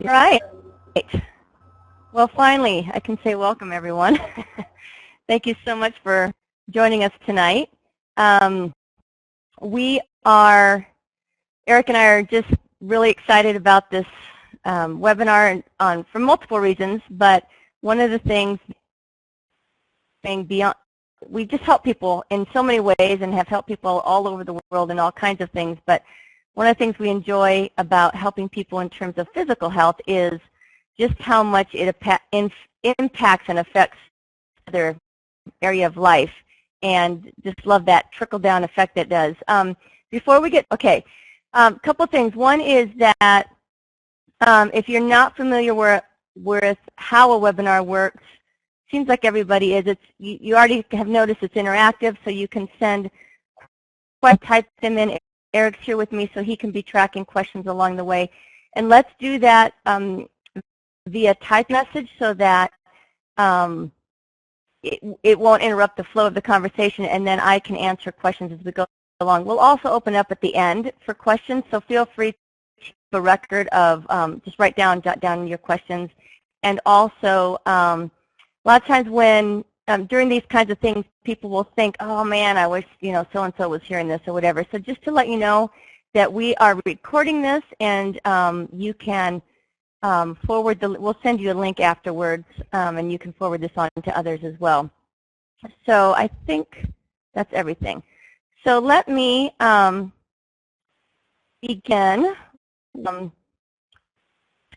All right. Well, finally, I can say welcome, everyone. Thank you so much for joining us tonight. Eric and I are just really excited about this webinar for multiple reasons, but one of the things being beyond, we just help people in so many ways and have helped people all over the world in all kinds of things, but one of the things we enjoy about helping people in terms of physical health is just how much it impacts and affects their area of life, and just love that trickle-down effect it does. Before we get, a couple of things. One is that if you're not familiar with how a webinar works, seems like everybody is. You already have noticed it's interactive, so you can type them in. Eric's here with me, so he can be tracking questions along the way. And let's do that via type message so that it won't interrupt the flow of the conversation, and then I can answer questions as we go along. We'll also open up at the end for questions, so feel free to keep a record of, just jot down your questions. And also, a lot of times when, during these kinds of things, people will think, oh man, I wish, so-and-so was hearing this or whatever. So just to let you know that we are recording this, and you can we'll send you a link afterwards, and you can forward this on to others as well. So I think that's everything. So let me begin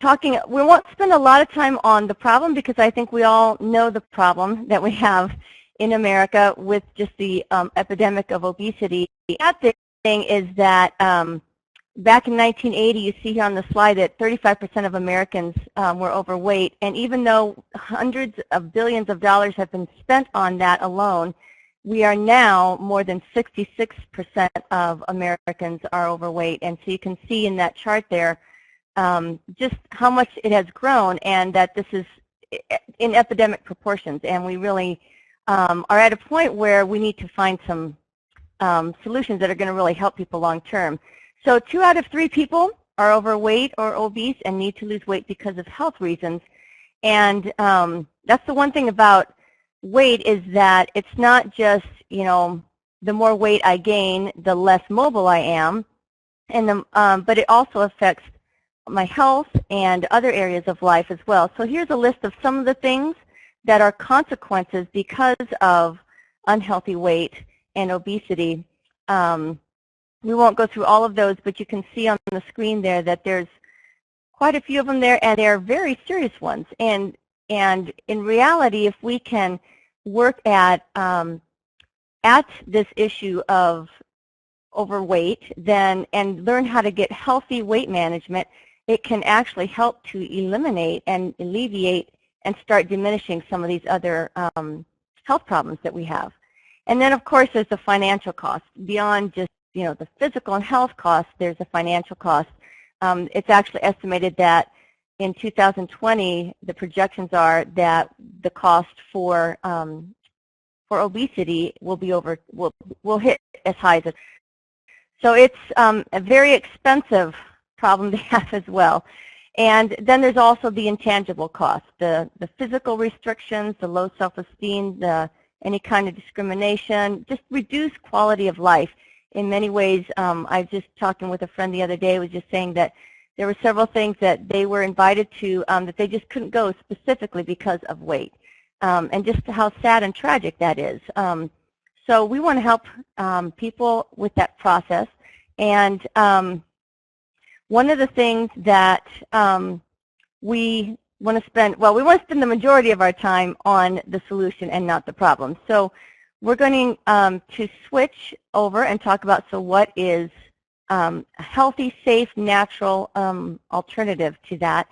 talking. We won't spend a lot of time on the problem because I think we all know the problem that we have in America with just the epidemic of obesity. The bad thing is that back in 1980, you see here on the slide that 35% of Americans were overweight, and even though hundreds of billions of dollars have been spent on that alone, we are now more than 66% of Americans are overweight. And so you can see in that chart there just how much it has grown, and that this is in epidemic proportions, and we really are at a point where we need to find some solutions that are going to really help people long term. So 2 out of 3 people are overweight or obese and need to lose weight because of health reasons. And that's the one thing about weight, is that it's not just, the more weight I gain, the less mobile I am, and but it also affects my health and other areas of life as well. So here's a list of some of the things that are consequences because of unhealthy weight and obesity. We won't go through all of those, but you can see on the screen there that there's quite a few of them there, and they're very serious ones. And in reality, if we can work at this issue of overweight, and learn how to get healthy weight management, it can actually help to eliminate and alleviate and start diminishing some of these other health problems that we have. And then, of course, there's the financial cost. Beyond just the physical and health costs, there's a financial cost. It's actually estimated that in 2020, the projections are that the cost for obesity will hit as high as it. So it's a very expensive problem to have as well. And then there's also the intangible cost, the physical restrictions, the low self-esteem, any kind of discrimination, just reduced quality of life. In many ways, I was just talking with a friend the other day, was just saying that there were several things that they were invited to that they just couldn't go specifically because of weight, and just how sad and tragic that is. So we want to help people with that process, and one of the things that we want to spend, we want to spend the majority of our time on the solution and not the problem. So we're going to switch over and talk about, so what is a healthy, safe, natural alternative to that.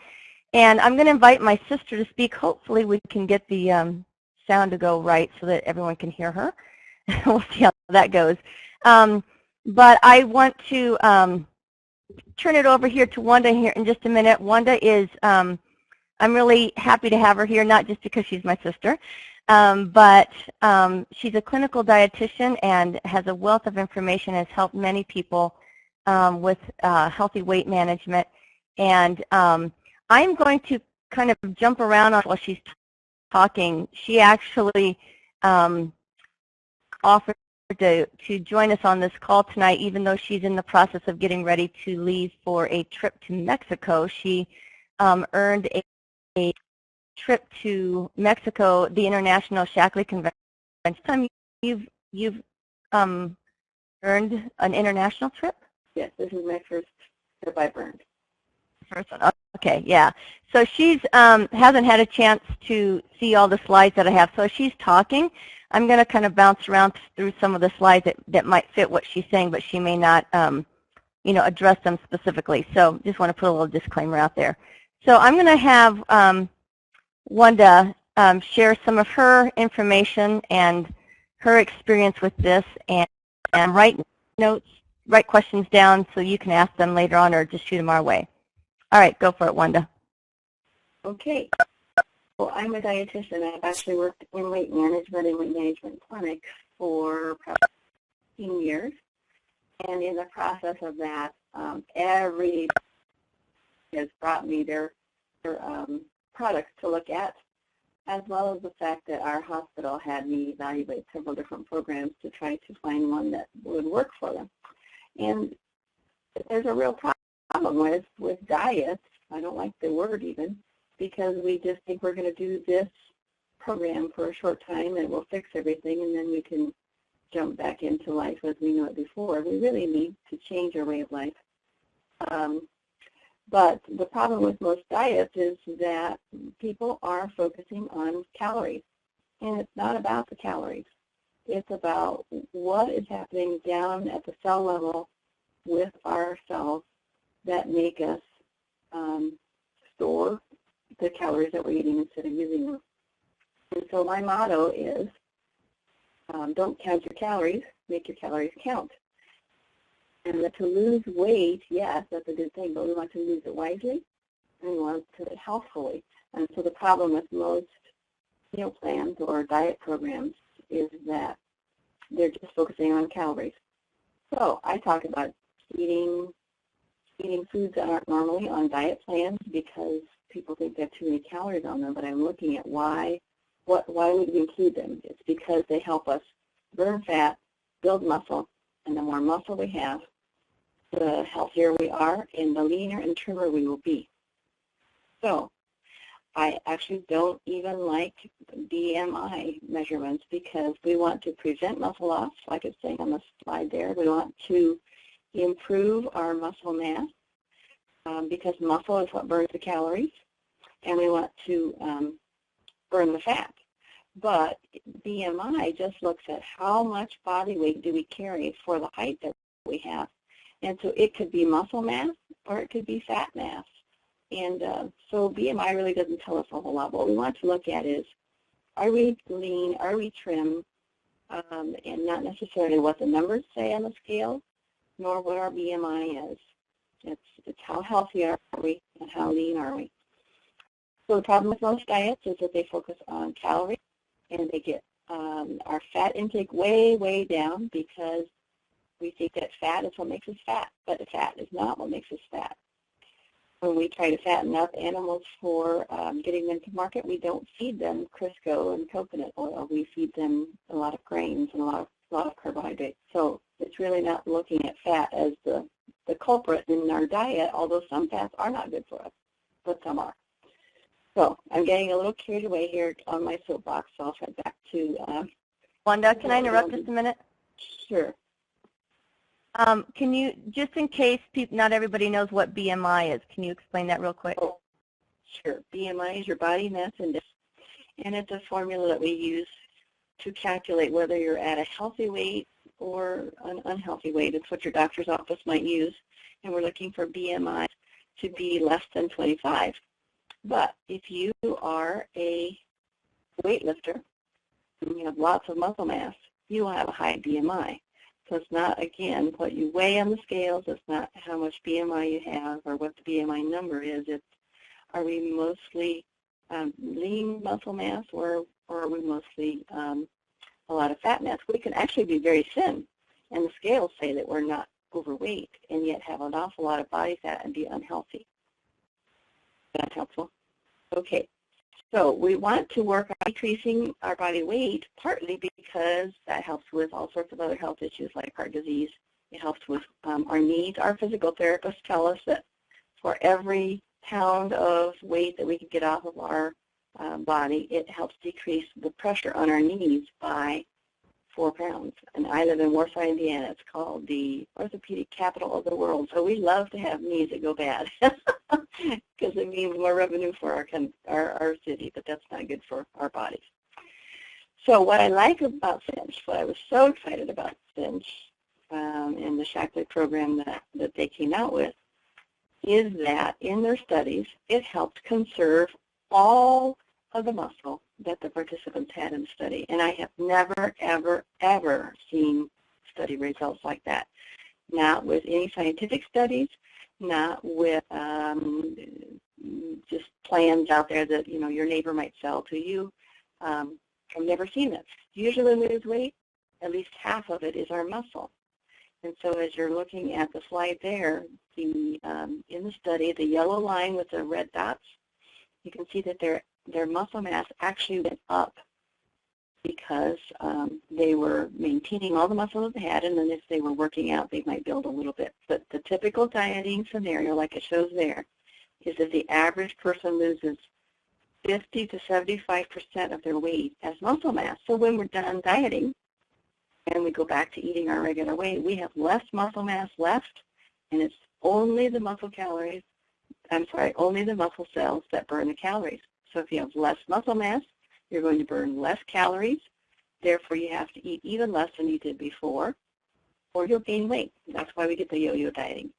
And I'm going to invite my sister to speak. Hopefully we can get the sound to go right so that everyone can hear her. We'll see how that goes. But I want to turn it over here to Wanda here in just a minute. Wanda is, I'm really happy to have her here, not just because she's my sister, but she's a clinical dietitian and has a wealth of information, has helped many people with healthy weight management. And I'm going to kind of jump around while she's talking. She actually offered to join us on this call tonight, even though she's in the process of getting ready to leave for a trip to Mexico. She earned a trip to Mexico, the International Shackley Convention. Time you've earned an international trip? Yes, this is my first trip I've earned. First one. Okay, yeah. So she's hasn't had a chance to see all the slides that I have. So as she's talking, I'm going to kind of bounce around through some of the slides that might fit what she's saying, but she may not, address them specifically. So just want to put a little disclaimer out there. So I'm going to have Wanda share some of her information and her experience with this, and write notes, write questions down so you can ask them later on or just shoot them our way. All right, go for it, Wanda. Okay. Well, I'm a dietitian. I've actually worked in weight management and weight management clinics for probably 15 years. And in the process of that, every has brought me their products to look at, as well as the fact that our hospital had me evaluate several different programs to try to find one that would work for them. And there's a real problem with diets. I don't like the word even, because we just think we're going to do this program for a short time and it will fix everything, and then we can jump back into life as we know it before. We really need to change our way of life. But the problem with most diets is that people are focusing on calories. And it's not about the calories. It's about what is happening down at the cell level with our cells that make us store the calories that we're eating instead of using them. And so my motto is, don't count your calories, make your calories count. And that to lose weight, yes, that's a good thing, but we want to lose it wisely, and we want to do it healthfully. And so the problem with most meal plans or diet programs is that they're just focusing on calories. So I talk about eating foods that aren't normally on diet plans because people think they have too many calories on them, but I'm looking at why would we include them? It's because they help us burn fat, build muscle, and the more muscle we have, the healthier we are, and the leaner and trimmer we will be. So I actually don't even like BMI measurements because we want to prevent muscle loss, like it's saying on the slide there. We want to improve our muscle mass because muscle is what burns the calories, and we want to burn the fat. But BMI just looks at how much body weight do we carry for the height that we have. And so it could be muscle mass or it could be fat mass. And so BMI really doesn't tell us a whole lot. What we want to look at is, are we lean, are we trim, and not necessarily what the numbers say on the scale, nor what our BMI is. It's how healthy are we and how lean are we. So the problem with most diets is that they focus on calories, and they get our fat intake way, way down because we think that fat is what makes us fat, but fat is not what makes us fat. When we try to fatten up animals for getting them to market, we don't feed them Crisco and coconut oil. We feed them a lot of grains and a lot of carbohydrates. So it's really not looking at fat as the culprit in our diet, although some fats are not good for us, but some are. So I'm getting a little carried away here on my soapbox, so I'll head back to... Wanda, can I interrupt just a minute? Sure. Can you, just in case not everybody knows what BMI is, can you explain that real quick? Oh, sure. BMI is your body mass index, and it's a formula that we use to calculate whether you're at a healthy weight or an unhealthy weight. It's what your doctor's office might use, and we're looking for BMI to be less than 25. But if you are a weightlifter and you have lots of muscle mass, you will have a high BMI. So it's not, again, what you weigh on the scales. It's not how much BMI you have or what the BMI number is. It's, are we mostly lean muscle mass or are we mostly a lot of fat mass? We can actually be very thin, and the scales say that we're not overweight and yet have an awful lot of body fat and be unhealthy. That's helpful. Okay. So we want to work on decreasing our body weight, partly because that helps with all sorts of other health issues like heart disease. It helps with our needs. Our physical therapists tell us that for every pound of weight that we can get off of our body, it helps decrease the pressure on our knees by 4 pounds. And I live in Warsaw, Indiana. It's called the orthopedic capital of the world. So we love to have knees that go bad because it means more revenue for our city, but that's not good for our bodies. So what I like about Cinch, what I was so excited about Cinch and the Shackley program that they came out with, is that in their studies, it helped conserve all of the muscle that the participants had in the study. And I have never, ever, ever seen study results like that. Not with any scientific studies, not with just plans out there that, you know, your neighbor might sell to you. I've never seen this. Usually when we lose weight, at least half of it is our muscle. And so as you're looking at the slide there, in the study, the yellow line with the red dots, you can see that their muscle mass actually went up because they were maintaining all the muscle that they had, and then if they were working out, they might build a little bit. But the typical dieting scenario, like it shows there, is that the average person loses 50 to 75% of their weight as muscle mass. So when we're done dieting and we go back to eating our regular weight, we have less muscle mass left, and it's only the muscle cells that burn the calories. So if you have less muscle mass, you're going to burn less calories. Therefore, you have to eat even less than you did before, or you'll gain weight. That's why we get the yo-yo dieting.